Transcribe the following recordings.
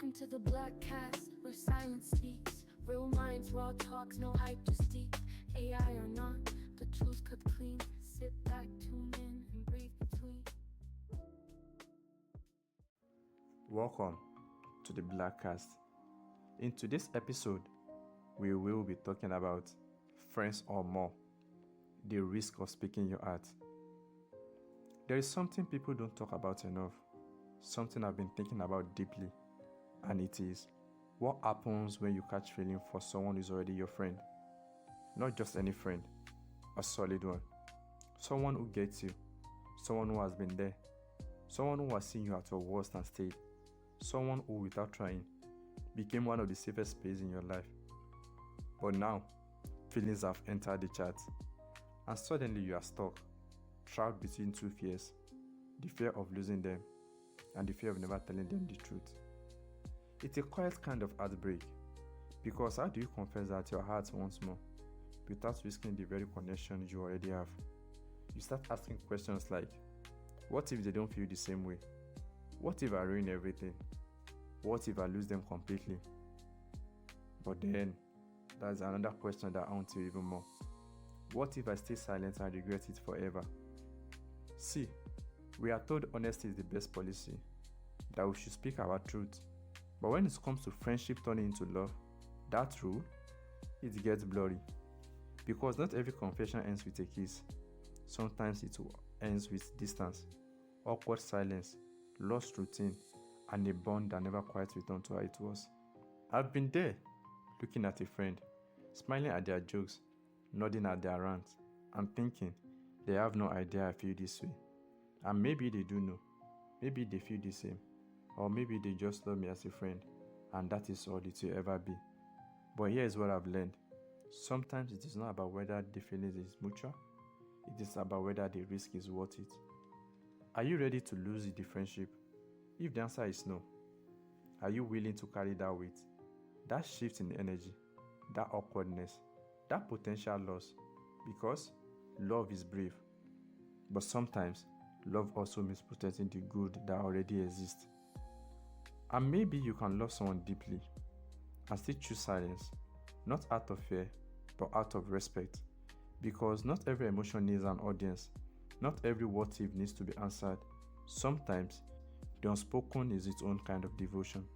Welcome to the BLAQ Cast, where science speaks. Real minds, raw talks, no hype, just deep. AI or not, the truth cut clean. Sit back, tune in, and breathe between. Welcome to the BLAQ Cast. In today's episode, we will be talking about friends or more, the risk of speaking your heart. There is something people don't talk about enough, something I've been thinking about deeply, and it is what happens when you catch feeling for someone who's already your friend. Not just any friend, a solid one. Someone who gets you, someone who has been there, someone who has seen you at your worst and stayed, someone who, without trying, became one of the safest spaces in your life. But now, feelings have entered the chat, and suddenly you are stuck, trapped between two fears: the fear of losing them and the fear of never telling them the truth. It's a quiet kind of heartbreak, because how do you confess that your heart wants more without risking the very connection you already have? You start asking questions like, what if they don't feel the same way? What if I ruin everything? What if I lose them completely? But then, there's another question that haunts you even more. What if I stay silent and regret it forever? See, we are told honesty is the best policy, that we should speak our truth. But when it comes to friendship turning into love, that rule, it gets blurry. Because not every confession ends with a kiss. Sometimes it ends with distance, awkward silence, lost routine, and a bond that never quite returned to how it was. I've been there, looking at a friend, smiling at their jokes, nodding at their rants, and thinking they have no idea I feel this way. And maybe they do know, maybe they feel the same, or maybe they just love me as a friend, and that is all it will ever be. But here is what I've learned. Sometimes it is not about whether the feeling is mutual, it is about whether the risk is worth it. Are you ready to lose the friendship? If the answer is no, are you willing to carry that weight, that shift in energy, that awkwardness, that potential loss? Because love is brave. But sometimes, love also means protecting the good that already exists. And maybe you can love someone deeply and still choose silence, not out of fear, but out of respect. Because not every emotion needs an audience. Not every what if needs to be answered. Sometimes, the unspoken is its own kind of devotion.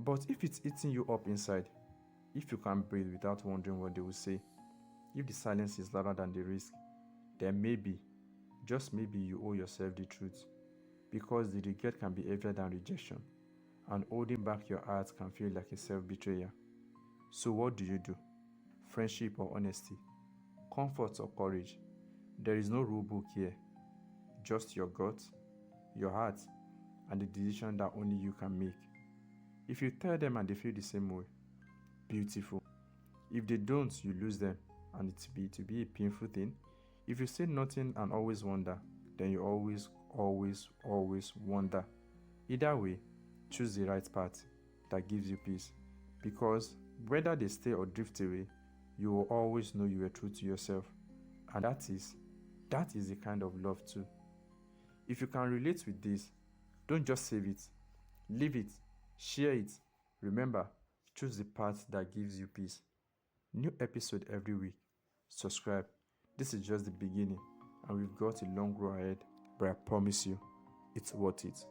But if it's eating you up inside, if you can't breathe without wondering what they will say, if the silence is louder than the risk, then maybe, just maybe, you owe yourself the truth. Because the regret can be heavier than rejection, and holding back your heart can feel like a self-betrayal. So what do you do? Friendship or honesty? Comfort or courage? There is no rule book here. Just your gut, your heart, and the decision that only you can make. If you tell them and they feel the same way, beautiful. If they don't, you lose them, and to be a painful thing. If you say nothing and always wonder, then you always wonder. Either way, choose the right path that gives you peace. Because whether they stay or drift away, you will always know you were true to yourself. And that is the kind of love too. If you can relate with this, don't just save it. Live it. Share it. Remember, choose the path that gives you peace. New episode every week. Subscribe. This is just the beginning, and we've got a long road ahead, but I promise you, it's worth it.